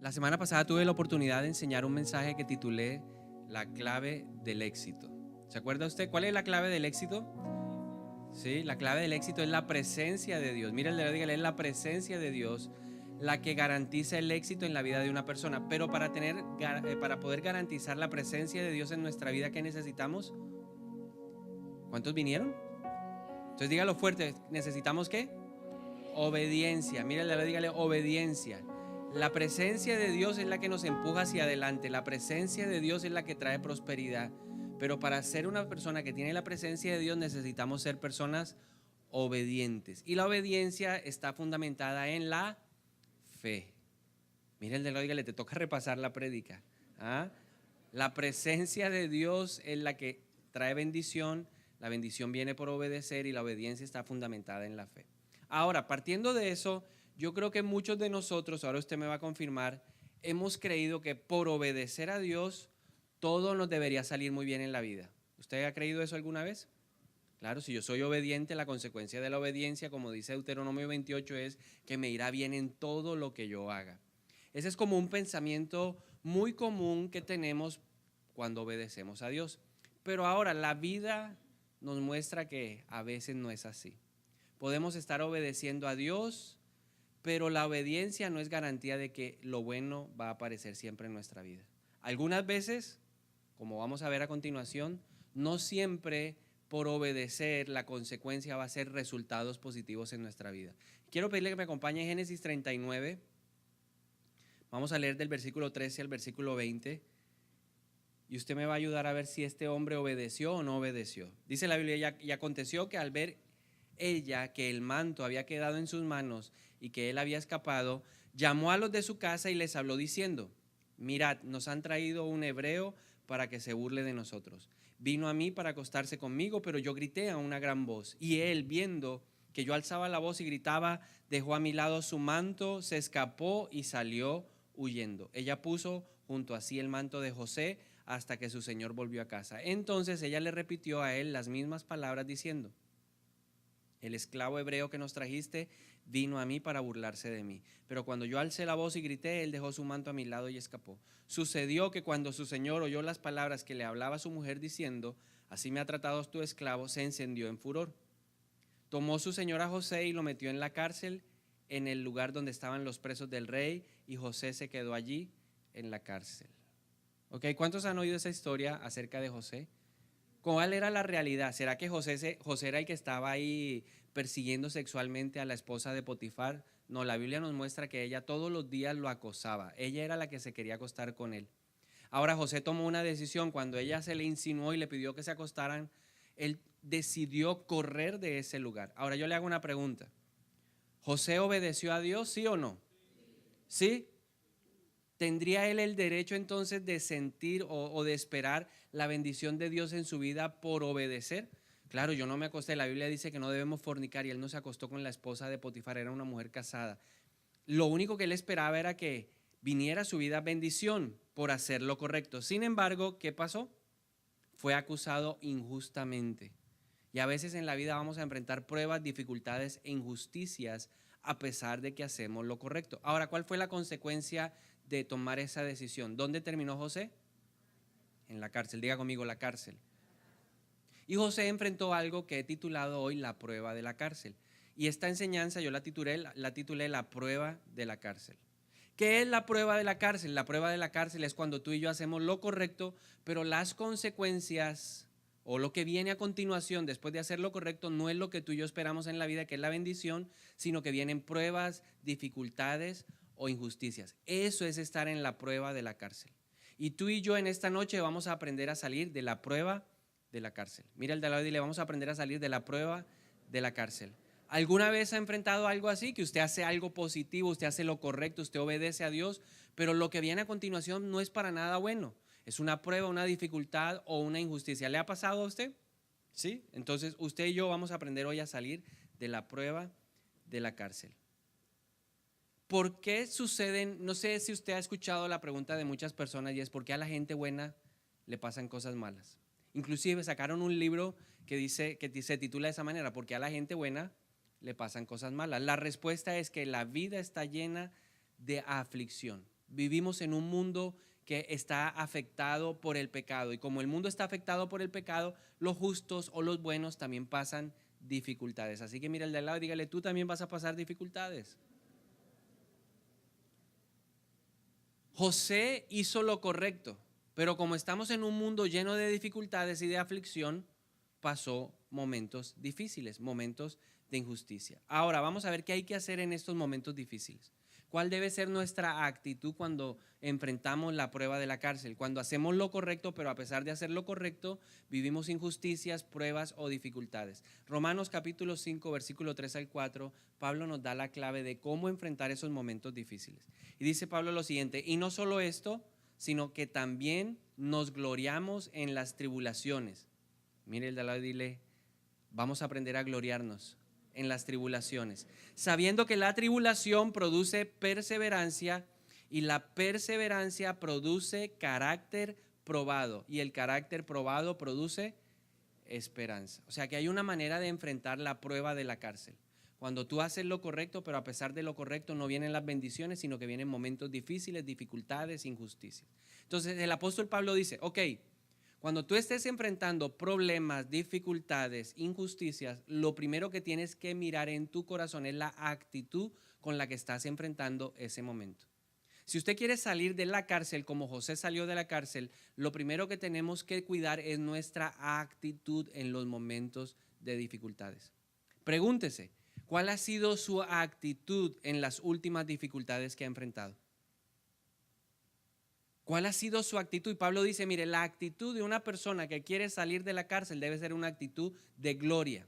La semana pasada tuve la oportunidad de enseñar un mensaje que titulé La clave del éxito. ¿Se acuerda usted cuál es la clave del éxito? Sí, la clave del éxito es la presencia de Dios. Mira, dígale, es la presencia de Dios la que garantiza el éxito en la vida de una persona. Pero para poder garantizar la presencia de Dios en nuestra vida, ¿qué necesitamos? ¿Cuántos vinieron? Entonces dígalo fuerte, ¿necesitamos qué? Obediencia. Mírale, dígale obediencia. La presencia de Dios es la que nos empuja hacia adelante. La presencia de Dios es la que trae prosperidad. Pero para ser una persona que tiene la presencia de Dios necesitamos ser personas obedientes. Y la obediencia está fundamentada en la fe. Mírenle, dígale, te toca repasar la prédica. ¿Ah? La presencia de Dios es la que trae bendición. La bendición viene por obedecer y la obediencia está fundamentada en la fe. Ahora, partiendo de eso, yo creo que muchos de nosotros, ahora usted me va a confirmar, hemos creído que por obedecer a Dios todo nos debería salir muy bien en la vida. ¿Usted ha creído eso alguna vez? Claro, si yo soy obediente, la consecuencia de la obediencia, como dice Deuteronomio 28, es que me irá bien en todo lo que yo haga. Ese es como un pensamiento muy común que tenemos cuando obedecemos a Dios. Pero ahora la vida nos muestra que a veces no es así. Podemos estar obedeciendo a Dios, pero la obediencia no es garantía de que lo bueno va a aparecer siempre en nuestra vida. Algunas veces, como vamos a ver a continuación, no siempre por obedecer la consecuencia va a ser resultados positivos en nuestra vida. Quiero pedirle que me acompañe en Génesis 39. Vamos a leer del versículo 13 al versículo 20. Y usted me va a ayudar a ver si este hombre obedeció o no obedeció. Dice la Biblia, y aconteció que al ver ella que el manto había quedado en sus manos y que él había escapado, llamó a los de su casa y les habló diciendo: mirad, nos han traído un hebreo para que se burle de nosotros. Vino a mí para acostarse conmigo, pero yo grité a una gran voz. Y él, viendo que yo alzaba la voz y gritaba, dejó a mi lado su manto, se escapó y salió huyendo. Ella puso junto a sí el manto de José hasta que su señor volvió a casa. Entonces ella le repitió a él las mismas palabras diciendo: el esclavo hebreo que nos trajiste vino a mí para burlarse de mí. Pero cuando yo alcé la voz y grité, él dejó su manto a mi lado y escapó. Sucedió que cuando su señor oyó las palabras que le hablaba su mujer diciendo: así me ha tratado tu esclavo, se encendió en furor. Tomó su señor a José y lo metió en la cárcel, en el lugar donde estaban los presos del rey, y José se quedó allí en la cárcel. ¿Ok? ¿Cuántos han oído esa historia acerca de José? ¿Cuál era la realidad? ¿Será que José era el que estaba ahí persiguiendo sexualmente a la esposa de Potifar? No, la Biblia nos muestra que ella todos los días lo acosaba. Ella era la que se quería acostar con él. Ahora José tomó una decisión. Cuando ella se le insinuó y le pidió que se acostaran, él decidió correr de ese lugar. Ahora yo le hago una pregunta. ¿José obedeció a Dios, sí o no? ¿Sí? ¿Tendría él el derecho entonces de sentir o de esperar la bendición de Dios en su vida por obedecer? Claro, yo no me acosté. La Biblia dice que no debemos fornicar y él no se acostó con la esposa de Potifar, era una mujer casada. Lo único que él esperaba era que viniera a su vida bendición por hacer lo correcto. Sin embargo, ¿qué pasó? Fue acusado injustamente. Y a veces en la vida vamos a enfrentar pruebas, dificultades e injusticias a pesar de que hacemos lo correcto. Ahora, ¿cuál fue la consecuencia de tomar esa decisión? ¿Dónde terminó José? En la cárcel. Diga conmigo, la cárcel. Y José enfrentó algo que he titulado hoy la prueba de la cárcel. Y esta enseñanza yo la titulé la prueba de la cárcel. ¿Qué es la prueba de la cárcel? La prueba de la cárcel es cuando tú y yo hacemos lo correcto, pero las consecuencias o lo que viene a continuación después de hacer lo correcto no es lo que tú y yo esperamos en la vida, que es la bendición, sino que vienen pruebas, dificultades o injusticias. Eso es estar en la prueba de la cárcel. Y tú y yo en esta noche vamos a aprender a salir de la prueba de la cárcel. Mira el de al lado y dile: vamos a aprender a salir de la prueba de la cárcel. ¿Alguna vez ha enfrentado algo así? Que usted hace algo positivo, usted hace lo correcto, usted obedece a Dios, pero lo que viene a continuación no es para nada bueno. Es una prueba, una dificultad o una injusticia. ¿Le ha pasado a usted? ¿Sí? Entonces usted y yo vamos a aprender hoy a salir de la prueba de la cárcel. ¿Por qué suceden? No sé si usted ha escuchado la pregunta de muchas personas, y es: ¿por qué a la gente buena le pasan cosas malas? Inclusive sacaron un libro que se titula de esa manera: ¿por qué a la gente buena le pasan cosas malas? La respuesta es que la vida está llena de aflicción. Vivimos en un mundo que está afectado por el pecado. Y como el mundo está afectado por el pecado, los justos o los buenos también pasan dificultades. Así que mira el de al lado y dígale, tú también vas a pasar dificultades. José hizo lo correcto, pero como estamos en un mundo lleno de dificultades y de aflicción, pasó momentos difíciles, momentos de injusticia. Ahora vamos a ver qué hay que hacer en estos momentos difíciles. ¿Cuál debe ser nuestra actitud cuando enfrentamos la prueba de la cárcel? Cuando hacemos lo correcto, pero a pesar de hacer lo correcto, vivimos injusticias, pruebas o dificultades. Romanos capítulo 5, versículo 3 al 4, Pablo nos da la clave de cómo enfrentar esos momentos difíciles. Y dice Pablo lo siguiente, y no solo esto, sino que también nos gloriamos en las tribulaciones. Mire el de al lado y dile, vamos a aprender a gloriarnos en las tribulaciones, sabiendo que la tribulación produce perseverancia y la perseverancia produce carácter probado y el carácter probado produce esperanza. O sea que hay una manera de enfrentar la prueba de la cárcel. Cuando tú haces lo correcto, pero a pesar de lo correcto no vienen las bendiciones, sino que vienen momentos difíciles, dificultades, injusticias. Entonces el apóstol Pablo dice, ok, cuando tú estés enfrentando problemas, dificultades, injusticias, lo primero que tienes que mirar en tu corazón es la actitud con la que estás enfrentando ese momento. Si usted quiere salir de la cárcel como José salió de la cárcel, lo primero que tenemos que cuidar es nuestra actitud en los momentos de dificultades. Pregúntese, ¿cuál ha sido su actitud en las últimas dificultades que ha enfrentado? ¿Cuál ha sido su actitud? Y Pablo dice, mire, la actitud de una persona que quiere salir de la cárcel debe ser una actitud de gloria.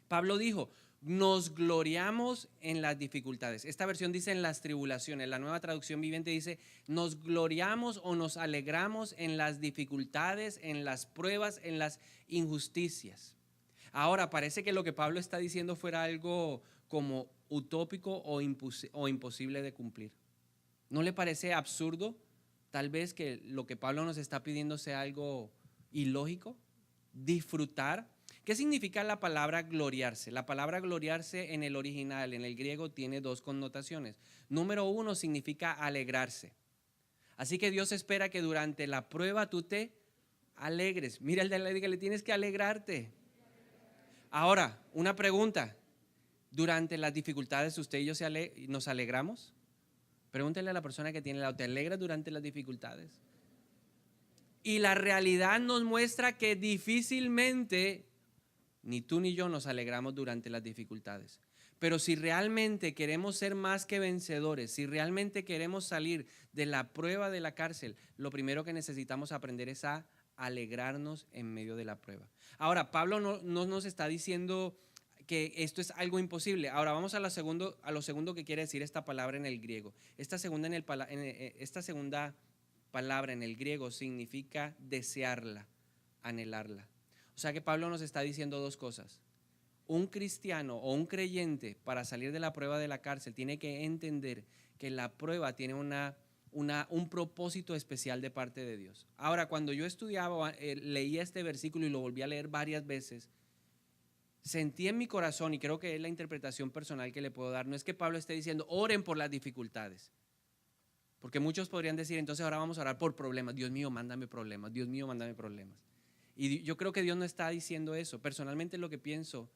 Pablo dijo, nos gloriamos en las dificultades. Esta versión dice en las tribulaciones. La Nueva Traducción Viviente dice, nos gloriamos o nos alegramos en las dificultades, en las pruebas, en las injusticias. Ahora, parece que lo que Pablo está diciendo fuera algo como utópico o imposible de cumplir. ¿No le parece absurdo? Tal vez que lo que Pablo nos está pidiendo sea algo ilógico. Disfrutar. ¿Qué significa la palabra gloriarse? La palabra gloriarse en el original, en el griego, tiene dos connotaciones. Número uno, significa alegrarse. Así que Dios espera que durante la prueba tú te alegres. Mira el de la que le tienes que alegrarte. Ahora, una pregunta. ¿Durante las dificultades usted y yo nos alegramos? Pregúntele a la persona que tiene el lado, ¿te alegras durante las dificultades? Y la realidad nos muestra que difícilmente ni tú ni yo nos alegramos durante las dificultades. Pero si realmente queremos ser más que vencedores, si realmente queremos salir de la prueba de la cárcel, lo primero que necesitamos aprender es a alegrarnos en medio de la prueba. Ahora, Pablo no nos está diciendo que esto es algo imposible. Ahora vamos a lo segundo que quiere decir esta palabra en el griego. Esta segunda palabra en el griego significa desearla, anhelarla. O sea que Pablo nos está diciendo dos cosas. Un cristiano o un creyente para salir de la prueba de la cárcel tiene que entender que la prueba tiene un propósito especial de parte de Dios. Ahora, cuando yo estudiaba, leía este versículo y lo volví a leer varias veces, sentí en mi corazón, y creo que es la interpretación personal que le puedo dar, no es que Pablo esté diciendo, oren por las dificultades. Porque muchos podrían decir, entonces ahora vamos a orar por problemas. Dios mío, mándame problemas. Dios mío, mándame problemas. Y yo creo que Dios no está diciendo eso. Personalmente lo que pienso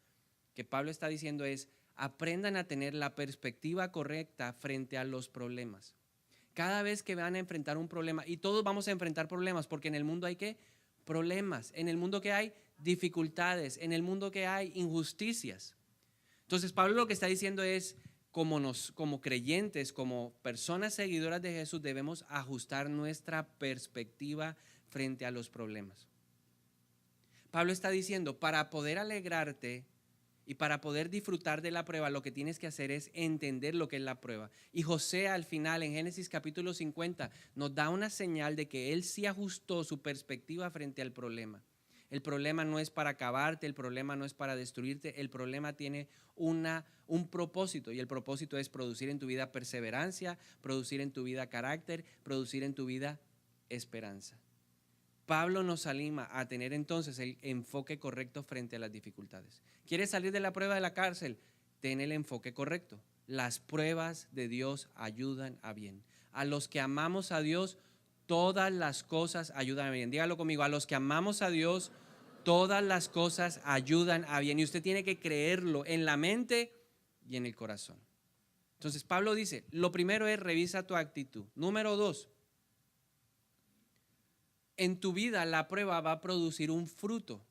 que Pablo está diciendo es, aprendan a tener la perspectiva correcta frente a los problemas. Cada vez que van a enfrentar un problema, y todos vamos a enfrentar problemas, porque en el mundo hay ¿qué? Problemas. En el mundo que hay dificultades, en el mundo que hay injusticias. Entonces Pablo lo que está diciendo es, como creyentes, como personas seguidoras de Jesús, debemos ajustar nuestra perspectiva frente a los problemas. Pablo está diciendo, para poder alegrarte y para poder disfrutar de la prueba, lo que tienes que hacer es entender lo que es la prueba. Y José al final, en Génesis capítulo 50, nos da una señal de que él sí ajustó su perspectiva frente al problema. El problema no es para acabarte, el problema no es para destruirte, el problema tiene un propósito, y el propósito es producir en tu vida perseverancia, producir en tu vida carácter, producir en tu vida esperanza. Pablo nos anima a tener entonces el enfoque correcto frente a las dificultades. ¿Quieres salir de la prueba de la cárcel? Ten el enfoque correcto. las pruebas de Dios ayudan a bien. A los que amamos a Dios, todas las cosas ayudan a bien. Dígalo conmigo, a los que amamos a Dios, todas las cosas ayudan a bien. Y usted tiene que creerlo en la mente y en el corazón. Entonces Pablo dice, lo primero es revisa tu actitud. Número 2, en tu vida la prueba va a producir un fruto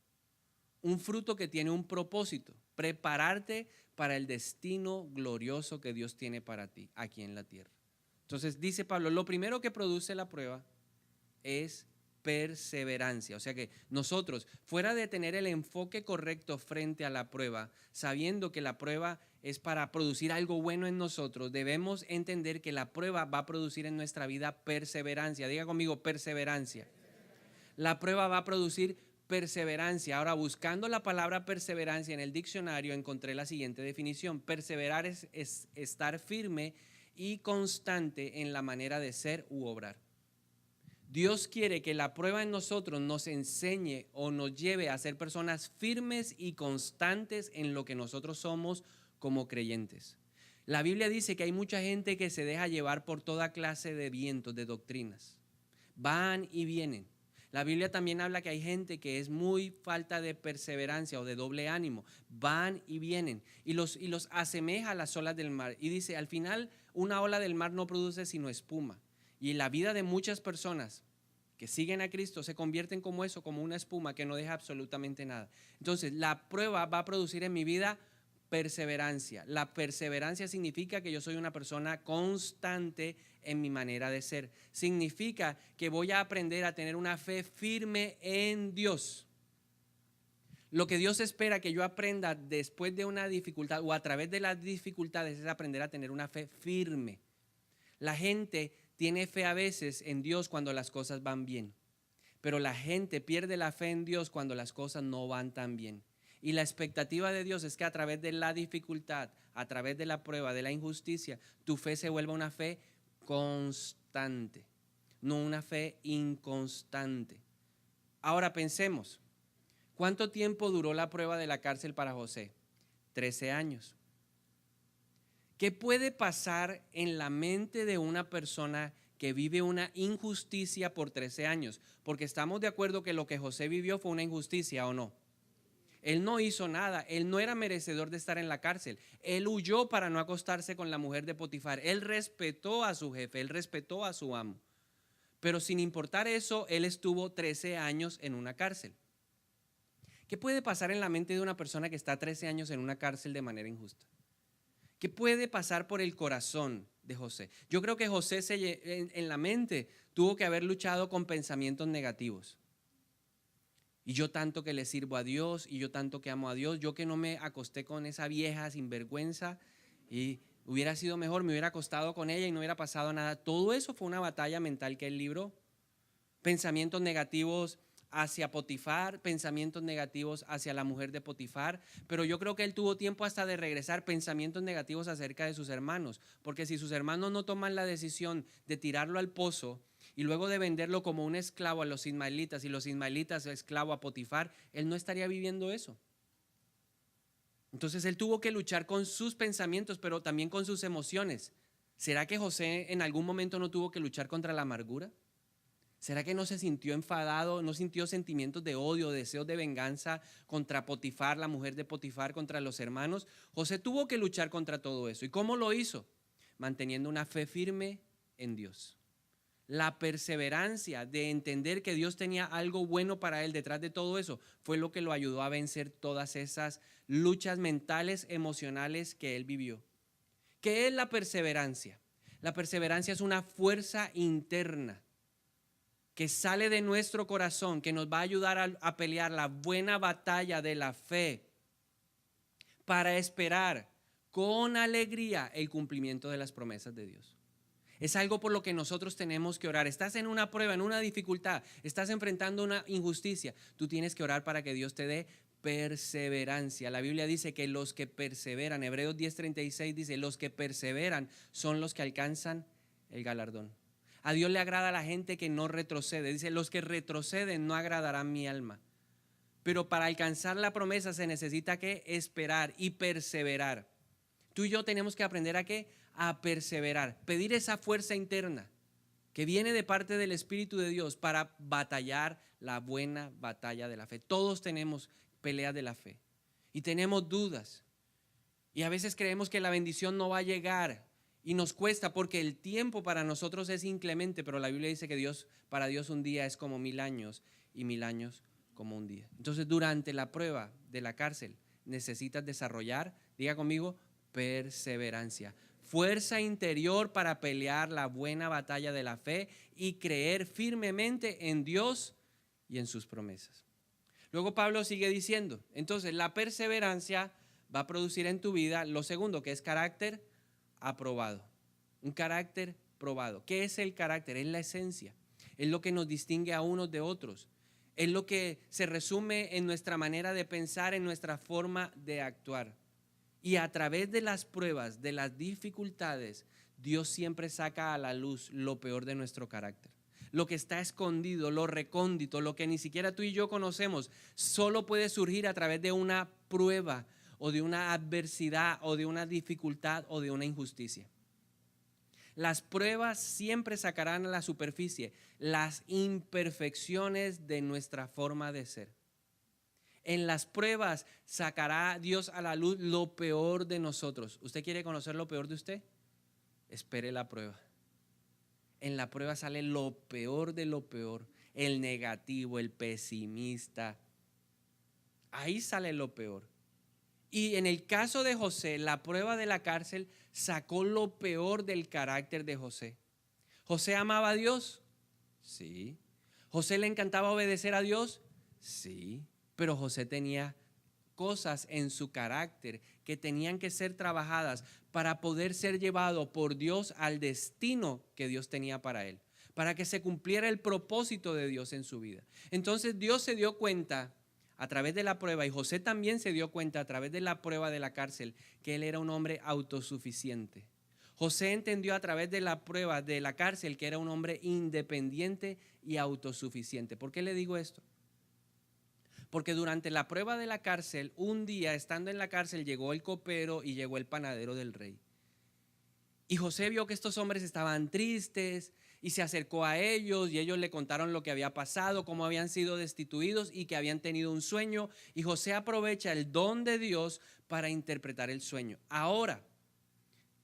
que tiene un propósito, prepararte para el destino glorioso que Dios tiene para ti aquí en la tierra. Entonces dice Pablo, lo primero que produce la prueba es perseverancia. O sea que nosotros, fuera de tener el enfoque correcto frente a la prueba, sabiendo que la prueba es para producir algo bueno en nosotros, debemos entender que la prueba va a producir en nuestra vida perseverancia. Diga conmigo, perseverancia. La prueba va a producir perseverancia. Ahora, buscando la palabra perseverancia en el diccionario, encontré la siguiente definición. Perseverar es estar firme y constante en la manera de ser u obrar. Dios quiere que la prueba en nosotros nos enseñe o nos lleve a ser personas firmes y constantes en lo que nosotros somos como creyentes. La Biblia dice que hay mucha gente que se deja llevar por toda clase de vientos, de doctrinas. Van y vienen. La Biblia también habla que hay gente que es muy falta de perseverancia o de doble ánimo. Van y vienen y los asemeja a las olas del mar. Y dice, al final una ola del mar no produce sino espuma. Y la vida de muchas personas que siguen a Cristo se convierten como eso, como una espuma que no deja absolutamente nada. Entonces, la prueba va a producir en mi vida perseverancia. La perseverancia significa que yo soy una persona constante en mi manera de ser. Significa que voy a aprender a tener una fe firme en Dios. Lo que Dios espera que yo aprenda después de una dificultad o a través de las dificultades es aprender a tener una fe firme. La gente tiene fe a veces en Dios cuando las cosas van bien, pero la gente pierde la fe en Dios cuando las cosas no van tan bien. Y la expectativa de Dios es que a través de la dificultad, a través de la prueba, de la injusticia, tu fe se vuelva una fe constante, no una fe inconstante. Ahora pensemos, ¿cuánto tiempo duró la prueba de la cárcel para José? 13 años. ¿Qué puede pasar en la mente de una persona que vive una injusticia por 13 años? Porque estamos de acuerdo que lo que José vivió fue una injusticia, ¿o no? Él no hizo nada, él no era merecedor de estar en la cárcel. Él huyó para no acostarse con la mujer de Potifar. Él respetó a su jefe, él respetó a su amo. Pero sin importar eso, él estuvo 13 años en una cárcel. ¿Qué puede pasar en la mente de una persona que está 13 años en una cárcel de manera injusta? ¿Qué puede pasar por el corazón de José? Yo creo que José en la mente tuvo que haber luchado con pensamientos negativos. Y yo tanto que le sirvo a Dios, y yo tanto que amo a Dios, yo que no me acosté con esa vieja sinvergüenza, y hubiera sido mejor, me hubiera acostado con ella y no hubiera pasado nada. Todo eso fue una batalla mental que él libró. Pensamientos negativos hacia Potifar, pensamientos negativos hacia la mujer de Potifar, pero yo creo que él tuvo tiempo hasta de regresar pensamientos negativos acerca de sus hermanos, porque si sus hermanos no toman la decisión de tirarlo al pozo y luego de venderlo como un esclavo a los ismaelitas y los ismaelitas esclavo a Potifar, él no estaría viviendo eso. Entonces él tuvo que luchar con sus pensamientos, pero también con sus emociones. ¿Será que José en algún momento no tuvo que luchar contra la amargura? ¿Será que no se sintió enfadado, no sintió sentimientos de odio, deseos de venganza contra Potifar, la mujer de Potifar, contra los hermanos? José tuvo que luchar contra todo eso. ¿Y cómo lo hizo? Manteniendo una fe firme en Dios. La perseverancia de entender que Dios tenía algo bueno para él detrás de todo eso fue lo que lo ayudó a vencer todas esas luchas mentales, emocionales que él vivió. ¿Qué es la perseverancia? La perseverancia es una fuerza interna que sale de nuestro corazón, que nos va a ayudar a pelear la buena batalla de la fe para esperar con alegría el cumplimiento de las promesas de Dios. Es algo por lo que nosotros tenemos que orar. Estás en una prueba, en una dificultad, estás enfrentando una injusticia. Tú tienes que orar para que Dios te dé perseverancia. La Biblia dice que los que perseveran, Hebreos 10:36 dice, los que perseveran son los que alcanzan el galardón. A Dios le agrada a la gente que no retrocede. Dice, los que retroceden no agradarán mi alma. Pero para alcanzar la promesa se necesita que esperar y perseverar. Tú y yo tenemos que aprender ¿a qué? A perseverar, pedir esa fuerza interna que viene de parte del Espíritu de Dios para batallar la buena batalla de la fe. Todos tenemos peleas de la fe y tenemos dudas. Y a veces creemos que la bendición no va a llegar y nos cuesta porque el tiempo para nosotros es inclemente, pero la Biblia dice que para Dios un día es como 1000 años y 1000 años como un día. Entonces, durante la prueba de la cárcel necesitas desarrollar, diga conmigo, perseverancia, fuerza interior para pelear la buena batalla de la fe y creer firmemente en Dios y en sus promesas. Luego Pablo sigue diciendo, entonces la perseverancia va a producir en tu vida lo segundo, que es carácter aprobado. Un carácter probado. ¿Qué es el carácter? Es la esencia. Es lo que nos distingue a unos de otros. Es lo que se resume en nuestra manera de pensar, en nuestra forma de actuar. Y a través de las pruebas, de las dificultades, Dios siempre saca a la luz lo peor de nuestro carácter. Lo que está escondido, lo recóndito, lo que ni siquiera tú y yo conocemos, solo puede surgir a través de una prueba o de una adversidad o de una dificultad o de una injusticia. Las pruebas siempre sacarán a la superficie las imperfecciones de nuestra forma de ser. En las pruebas sacará Dios a la luz lo peor de nosotros. ¿Usted quiere conocer lo peor de usted? Espere la prueba. En la prueba sale lo peor de lo peor, el negativo, el pesimista. Ahí sale lo peor. Y en el caso de José, la prueba de la cárcel sacó lo peor del carácter de José. ¿José amaba a Dios? Sí. ¿José le encantaba obedecer a Dios? Sí. Pero José tenía cosas en su carácter que tenían que ser trabajadas para poder ser llevado por Dios al destino que Dios tenía para él, para que se cumpliera el propósito de Dios en su vida. Entonces Dios se dio cuenta a través de la prueba, y José también se dio cuenta a través de la prueba de la cárcel, que él era un hombre autosuficiente. José entendió a través de la prueba de la cárcel que era un hombre independiente y autosuficiente. ¿Por qué le digo esto? Porque durante la prueba de la cárcel, un día estando en la cárcel, llegó el copero y llegó el panadero del rey. Y José vio que estos hombres estaban tristes y se acercó a ellos y ellos le contaron lo que había pasado, cómo habían sido destituidos y que habían tenido un sueño. Y José aprovecha el don de Dios para interpretar el sueño. Ahora,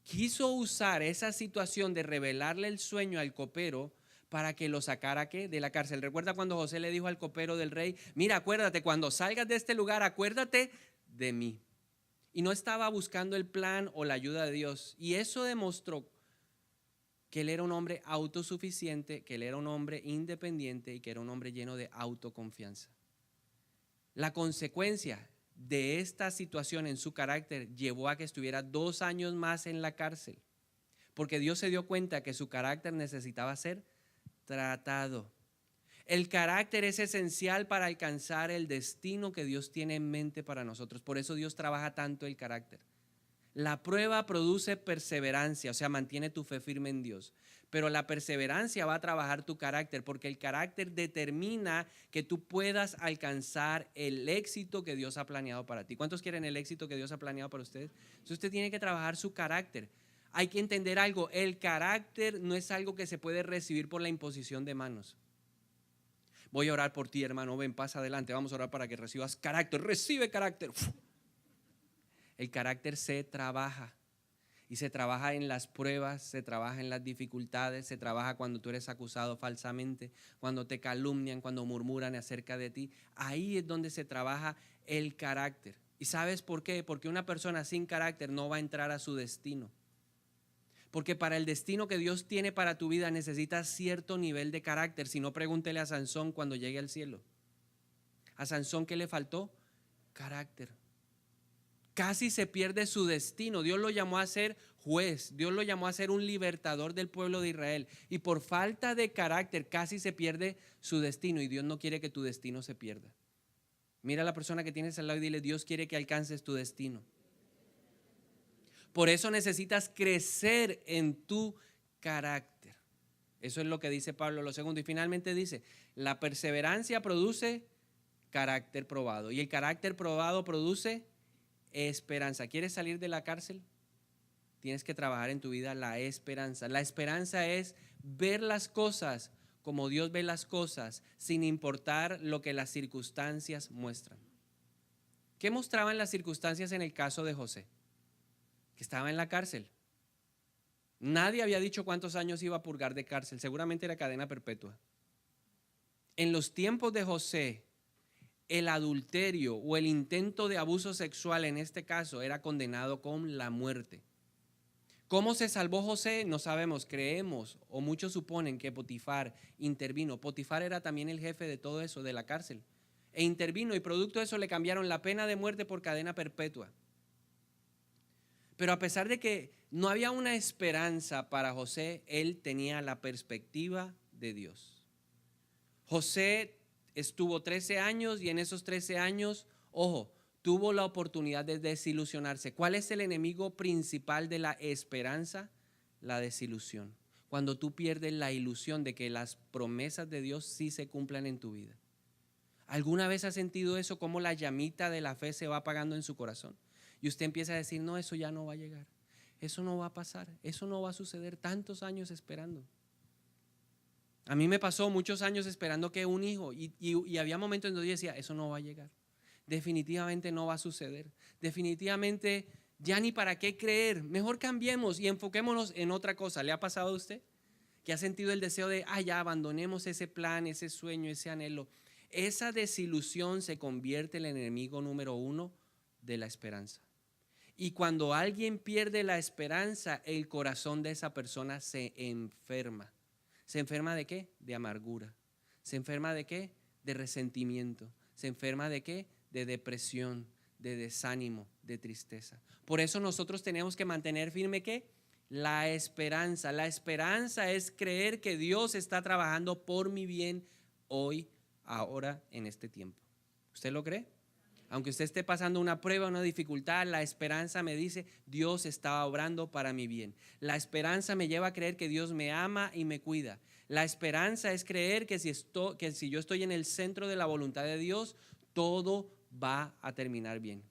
quiso usar esa situación de revelarle el sueño al copero para que lo sacara ¿qué? De la cárcel. ¿Recuerda cuando José le dijo al copero del rey, mira, acuérdate, cuando salgas de este lugar, acuérdate de mí? Y no estaba buscando el plan o la ayuda de Dios. Y eso demostró que él era un hombre autosuficiente, que él era un hombre independiente y que era un hombre lleno de autoconfianza. La consecuencia de esta situación en su carácter llevó a que estuviera 2 años más en la cárcel, porque Dios se dio cuenta que su carácter necesitaba ser tratado. El carácter es esencial para alcanzar el destino que Dios tiene en mente para nosotros. Por eso Dios trabaja tanto el carácter. La prueba produce perseverancia, o sea, mantiene tu fe firme en Dios. Pero la perseverancia va a trabajar tu carácter, porque el carácter determina que tú puedas alcanzar el éxito que Dios ha planeado para ti. ¿Cuántos quieren el éxito que Dios ha planeado para ustedes? Entonces usted tiene que trabajar su carácter. Hay que entender algo, el carácter no es algo que se puede recibir por la imposición de manos. Voy a orar por ti, hermano, ven, pasa adelante, vamos a orar para que recibas carácter, recibe carácter. Uf. El carácter se trabaja y se trabaja en las pruebas, se trabaja en las dificultades, se trabaja cuando tú eres acusado falsamente, cuando te calumnian, cuando murmuran acerca de ti. Ahí es donde se trabaja el carácter. ¿Y sabes por qué? Porque una persona sin carácter no va a entrar a su destino. Porque para el destino que Dios tiene para tu vida necesitas cierto nivel de carácter. Si no, pregúntele a Sansón cuando llegue al cielo. A Sansón, ¿qué le faltó? Carácter. Casi se pierde su destino. Dios lo llamó a ser juez, Dios lo llamó a ser un libertador del pueblo de Israel. Y por falta de carácter casi se pierde su destino. Y Dios no quiere que tu destino se pierda. Mira a la persona que tienes al lado y dile, Dios quiere que alcances tu destino. Por eso necesitas crecer en tu carácter. Eso es lo que dice Pablo lo segundo. Y finalmente dice, la perseverancia produce carácter probado. Y el carácter probado produce esperanza. ¿Quieres salir de la cárcel? tienes que trabajar en tu vida la esperanza. La esperanza es ver las cosas como Dios ve las cosas, sin importar lo que las circunstancias muestran. ¿Qué mostraban las circunstancias en el caso de José? Que estaba en la cárcel. Nadie había dicho cuántos años iba a purgar de cárcel, seguramente era cadena perpetua. En los tiempos de José, el adulterio o el intento de abuso sexual en este caso era condenado con la muerte. ¿Cómo se salvó José? No sabemos, creemos o muchos suponen que Potifar intervino. Potifar era también el jefe de todo eso, de la cárcel. E intervino y producto de eso le cambiaron la pena de muerte por cadena perpetua. Pero a pesar de que no había una esperanza para José, él tenía la perspectiva de Dios. José estuvo 13 años y en esos 13 años, ojo, tuvo la oportunidad de desilusionarse. ¿Cuál es el enemigo principal de la esperanza? La desilusión. Cuando tú pierdes la ilusión de que las promesas de Dios sí se cumplan en tu vida. ¿Alguna vez has sentido eso, cómo la llamita de la fe se va apagando en su corazón? Y usted empieza a decir, no, eso ya no va a llegar. Eso no va a pasar. Eso no va a suceder. Tantos años esperando. A mí me pasó muchos años esperando que un hijo y había momentos en donde yo decía, eso no va a llegar. Definitivamente no va a suceder. Definitivamente ya ni para qué creer. Mejor cambiemos y enfoquémonos en otra cosa. ¿Le ha pasado a usted? Que ha sentido el deseo de, ya abandonemos ese plan, ese sueño, ese anhelo. Esa desilusión se convierte en el enemigo número 1 de la esperanza. Y cuando alguien pierde la esperanza, el corazón de esa persona se enferma. ¿Se enferma de qué? De amargura. ¿Se enferma de qué? De resentimiento. ¿Se enferma de qué? De depresión, de desánimo, de tristeza. Por eso nosotros tenemos que mantener firme ¿qué? La esperanza. La esperanza es creer que Dios está trabajando por mi bien hoy, ahora, en este tiempo. ¿Usted lo cree? Aunque usted esté pasando una prueba, una dificultad, la esperanza me dice, Dios está obrando para mi bien. La esperanza me lleva a creer que Dios me ama y me cuida. La esperanza es creer que si yo estoy en el centro de la voluntad de Dios, todo va a terminar bien.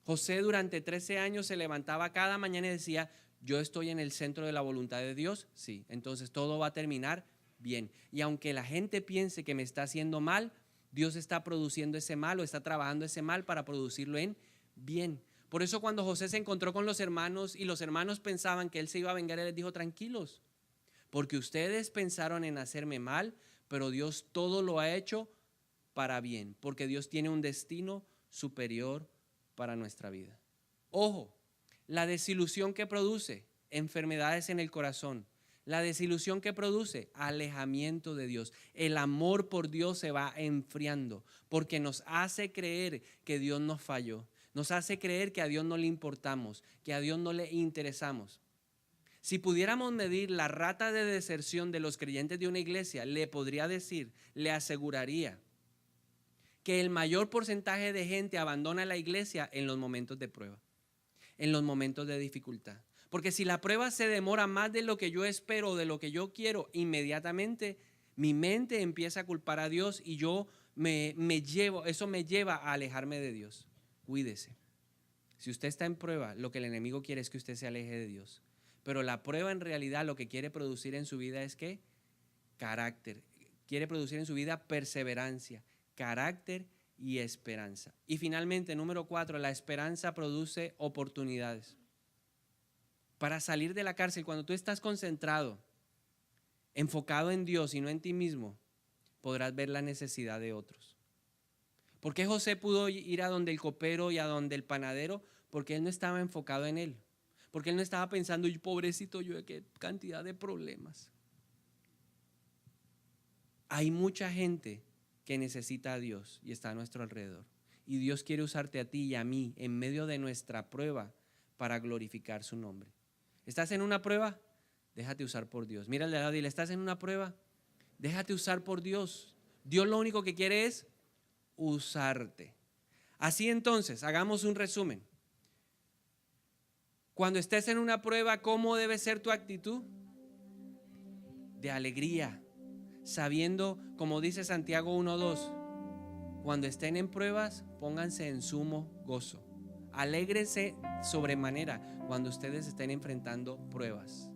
José durante 13 años se levantaba cada mañana y decía, yo estoy en el centro de la voluntad de Dios, sí, entonces todo va a terminar bien. Y aunque la gente piense que me está haciendo mal, Dios está produciendo ese mal o está trabajando ese mal para producirlo en bien. Por eso cuando José se encontró con los hermanos y los hermanos pensaban que él se iba a vengar, él les dijo, tranquilos, porque ustedes pensaron en hacerme mal, pero Dios todo lo ha hecho para bien, porque Dios tiene un destino superior para nuestra vida. Ojo, la desilusión que produce enfermedades en el corazón, la desilusión que produce alejamiento de Dios. El amor por Dios se va enfriando porque nos hace creer que Dios nos falló. Nos hace creer que a Dios no le importamos, que a Dios no le interesamos. Si pudiéramos medir la rata de deserción de los creyentes de una iglesia, le podría decir, le aseguraría que el mayor porcentaje de gente abandona la iglesia en los momentos de prueba, en los momentos de dificultad. Porque si la prueba se demora más de lo que yo espero, de lo que yo quiero, inmediatamente mi mente empieza a culpar a Dios y eso me lleva a alejarme de Dios. Cuídese. Si usted está en prueba, lo que el enemigo quiere es que usted se aleje de Dios. Pero la prueba en realidad lo que quiere producir en su vida es ¿qué? Carácter. Quiere producir en su vida perseverancia, carácter y esperanza. Y finalmente, número 4, la esperanza produce oportunidades. Para salir de la cárcel, cuando tú estás concentrado, enfocado en Dios y no en ti mismo, podrás ver la necesidad de otros. ¿Por qué José pudo ir a donde el copero y a donde el panadero? Porque él no estaba enfocado en él. Porque él no estaba pensando, pobrecito yo, qué cantidad de problemas. Hay mucha gente que necesita a Dios y está a nuestro alrededor. Y Dios quiere usarte a ti y a mí en medio de nuestra prueba para glorificar su nombre. ¿Estás en una prueba? Déjate usar por Dios. Mira al de al lado y dile, ¿estás en una prueba? Déjate usar por Dios. Dios lo único que quiere es usarte. Así entonces, hagamos un resumen. Cuando estés en una prueba, ¿cómo debe ser tu actitud? De alegría, sabiendo, como dice Santiago 1:2, cuando estén en pruebas, pónganse en sumo gozo. Alégrese sobremanera cuando ustedes estén enfrentando pruebas.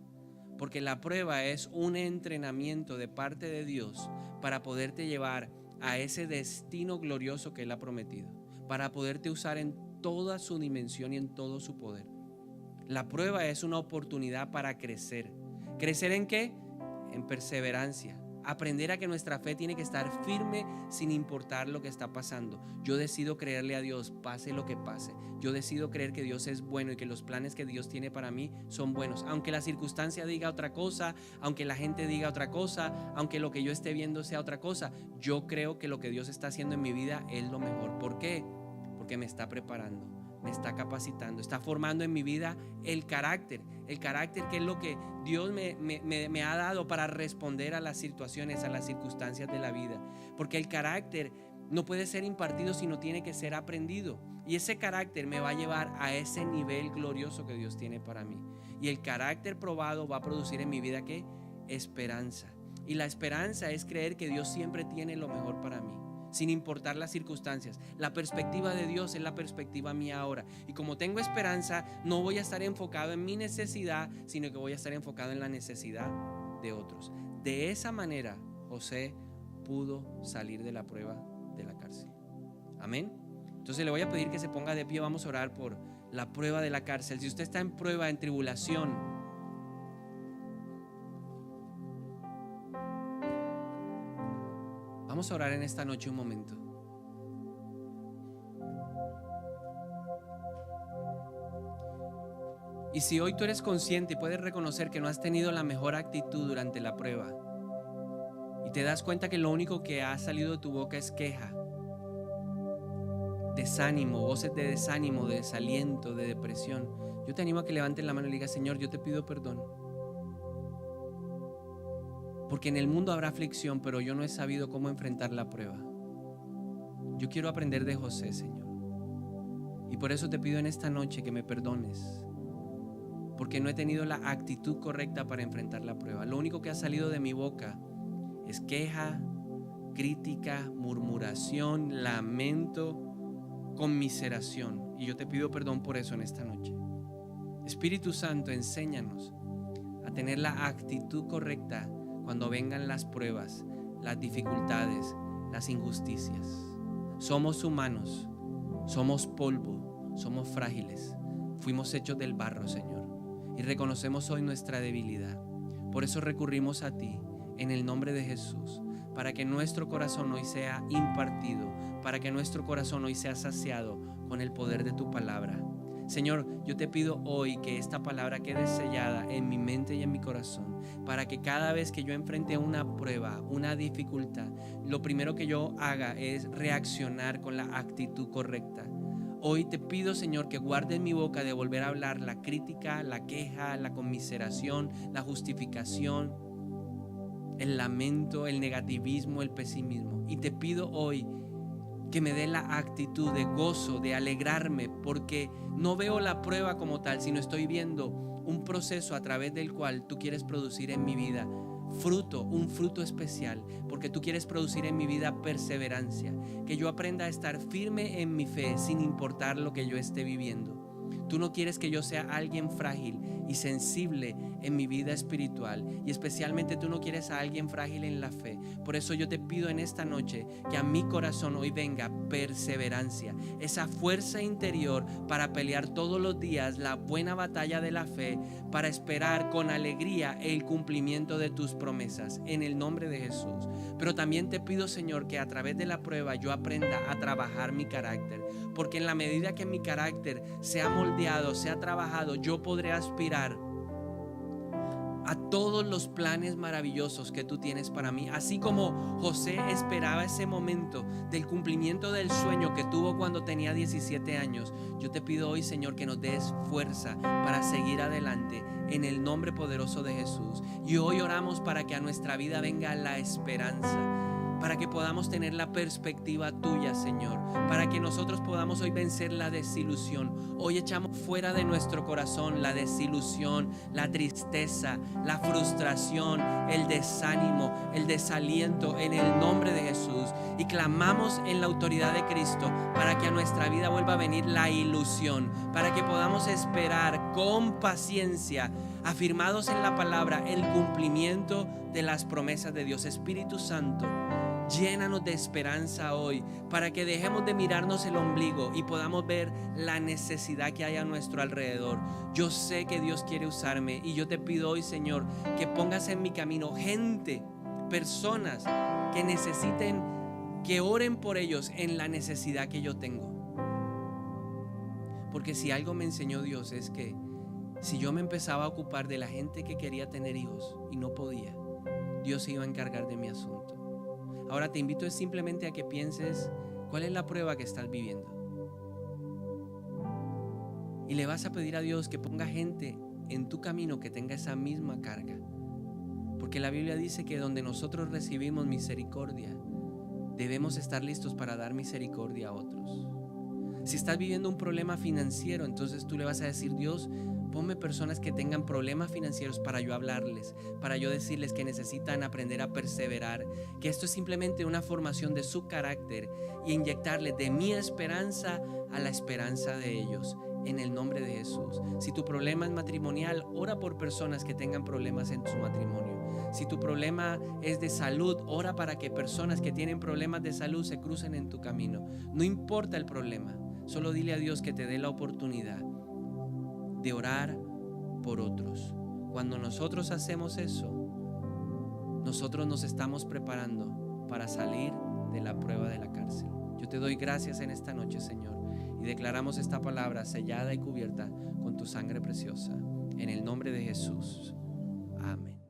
Porque la prueba es un entrenamiento de parte de Dios para poderte llevar a ese destino glorioso que Él ha prometido, para poderte usar en toda su dimensión y en todo su poder. La prueba es una oportunidad para crecer. ¿Crecer en qué? En perseverancia. Aprender a que nuestra fe tiene que estar firme sin importar lo que está pasando. Yo decido creerle a Dios, pase lo que pase. Yo decido creer que Dios es bueno y que los planes que Dios tiene para mí son buenos. Aunque la circunstancia diga otra cosa, aunque la gente diga otra cosa, aunque lo que yo esté viendo sea otra cosa, yo creo que lo que Dios está haciendo en mi vida es lo mejor. ¿Por qué? Porque me está preparando, me está capacitando, está formando en mi vida el carácter que es lo que Dios me ha dado para responder a las situaciones, a las circunstancias de la vida. Porque el carácter no puede ser impartido, sino tiene que ser aprendido. Y ese carácter me va a llevar a ese nivel glorioso que Dios tiene para mí. Y el carácter probado va a producir en mi vida ¿qué? Esperanza. Y la esperanza es creer que Dios siempre tiene lo mejor para mí, sin importar las circunstancias. La perspectiva de Dios es la perspectiva mía ahora. Y como tengo esperanza, no voy a estar enfocado en mi necesidad, sino que voy a estar enfocado en la necesidad de otros. De esa manera, José pudo salir de la prueba de la cárcel. Amén. Entonces le voy a pedir que se ponga de pie. Vamos a orar por la prueba de la cárcel. Si usted está en prueba, en tribulación, vamos a orar en esta noche un momento. Y si hoy tú eres consciente y puedes reconocer que no has tenido la mejor actitud durante la prueba y te das cuenta que lo único que ha salido de tu boca es queja, desánimo, voces de desánimo, de desaliento, de depresión, yo te animo a que levantes la mano y le digas: Señor, yo te pido perdón. Porque en el mundo habrá aflicción, pero yo no he sabido cómo enfrentar la prueba. Yo quiero aprender de José, Señor. Y por eso te pido en esta noche que me perdones, porque no he tenido la actitud correcta para enfrentar la prueba. Lo único que ha salido de mi boca es queja, crítica, murmuración, lamento, conmiseración. Y yo te pido perdón por eso en esta noche. Espíritu Santo, enséñanos a tener la actitud correcta cuando vengan las pruebas, las dificultades, las injusticias. Somos humanos, somos polvo, somos frágiles, fuimos hechos del barro, Señor, y reconocemos hoy nuestra debilidad. Por eso recurrimos a ti en el nombre de Jesús, para que nuestro corazón hoy sea impartido, para que nuestro corazón hoy sea saciado con el poder de tu palabra. Señor, yo te pido hoy que esta palabra quede sellada en mi mente y en mi corazón, para que cada vez que yo enfrente una prueba, una dificultad, lo primero que yo haga es reaccionar con la actitud correcta. Hoy te pido, Señor, que guarde en mi boca de volver a hablar la crítica, la queja, la conmiseración, la justificación, el lamento, el negativismo, el pesimismo. Y te pido hoy que me dé la actitud de gozo, de alegrarme, porque no veo la prueba como tal, sino estoy viendo un proceso a través del cual tú quieres producir en mi vida fruto, un fruto especial, porque tú quieres producir en mi vida perseverancia, que yo aprenda a estar firme en mi fe sin importar lo que yo esté viviendo. Tú no quieres que yo sea alguien frágil y sensible en mi vida espiritual, y especialmente tú no quieres a alguien frágil en la fe. Por eso yo te pido en esta noche que a mi corazón hoy venga perseverancia, esa fuerza interior para pelear todos los días la buena batalla de la fe, para esperar con alegría el cumplimiento de tus promesas en el nombre de Jesús. Pero también te pido, Señor, que a través de la prueba yo aprenda a trabajar mi carácter, porque en la medida que mi carácter sea moldeado, sea trabajado, yo podré aspirar a todos los planes maravillosos que tú tienes para mí. Así como José esperaba ese momento del cumplimiento del sueño que tuvo cuando tenía 17 años, yo te pido hoy, Señor, que nos des fuerza para seguir adelante en el nombre poderoso de Jesús. Y hoy oramos para que a nuestra vida venga la esperanza, para que podamos tener la perspectiva tuya, Señor, para que nosotros podamos hoy vencer la desilusión. Hoy echamos fuera de nuestro corazón la desilusión, la tristeza, la frustración, el desánimo, el desaliento en el nombre de Jesús, y clamamos en la autoridad de Cristo para que a nuestra vida vuelva a venir la ilusión, para que podamos esperar con paciencia, afirmados en la palabra, el cumplimiento de las promesas de Dios. Espíritu Santo, llénanos de esperanza hoy, para que dejemos de mirarnos el ombligo y podamos ver la necesidad que hay a nuestro alrededor. Yo sé que Dios quiere usarme, y yo te pido hoy, Señor, que pongas en mi camino gente, personas que necesiten, que oren por ellos en la necesidad que yo tengo. Porque si algo me enseñó Dios es que si yo me empezaba a ocupar de la gente que quería tener hijos y no podía, Dios se iba a encargar de mi asunto. Ahora te invito simplemente a que pienses cuál es la prueba que estás viviendo, y le vas a pedir a Dios que ponga gente en tu camino que tenga esa misma carga, porque la Biblia dice que donde nosotros recibimos misericordia, debemos estar listos para dar misericordia a otros. Si estás viviendo un problema financiero, entonces tú le vas a decir: Dios, ponme personas que tengan problemas financieros para yo hablarles, para yo decirles que necesitan aprender a perseverar, que esto es simplemente una formación de su carácter, y inyectarles de mi esperanza a la esperanza de ellos, en el nombre de Jesús. Si tu problema es matrimonial, ora por personas que tengan problemas en su matrimonio. Si tu problema es de salud, ora para que personas que tienen problemas de salud se crucen en tu camino. No importa el problema, solo dile a Dios que te dé la oportunidad de orar por otros. Cuando nosotros hacemos eso, nosotros nos estamos preparando para salir de la prueba de la cárcel. Yo te doy gracias en esta noche, Señor, y declaramos esta palabra sellada y cubierta con tu sangre preciosa, en el nombre de Jesús. Amén.